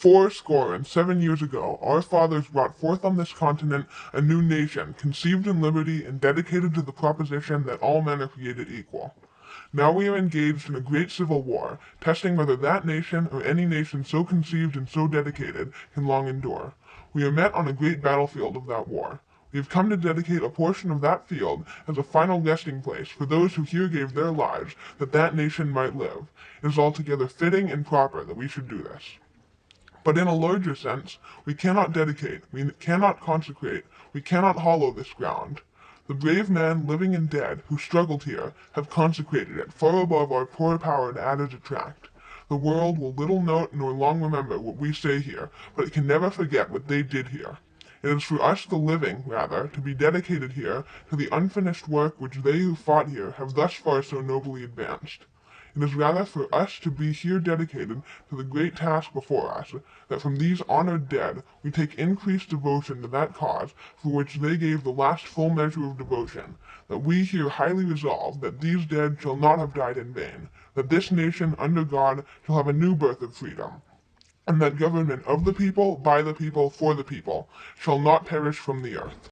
467 years ago, our fathers brought forth on this continent a new nation, conceived in liberty and dedicated to the proposition that all men are created equal. Now we are engaged in a great civil war, testing whether that nation or any nation so conceived and so dedicated can long endure. We are met on a great battlefield of that war. We have come to dedicate a portion of that field as a final resting place for those who here gave their lives that that nation might live. It is altogether fitting and proper that we should do this. But in a larger sense, we cannot dedicate, we cannot consecrate, we cannot hallow this ground. The brave men, living and dead, who struggled here, have consecrated it far above our poor power to add or detract. The world will little note nor long remember what we say here, but it can never forget what they did here. It is for us, the living, rather, to be dedicated here to the unfinished work which they who fought here have thus far so nobly advanced. It is rather for us to be here dedicated to the great task before us, that from these honored dead we take increased devotion to that cause for which they gave the last full measure of devotion, that we here highly resolve that these dead shall not have died in vain, that this nation under God shall have a new birth of freedom, and that government of the people, by the people, for the people, shall not perish from the earth.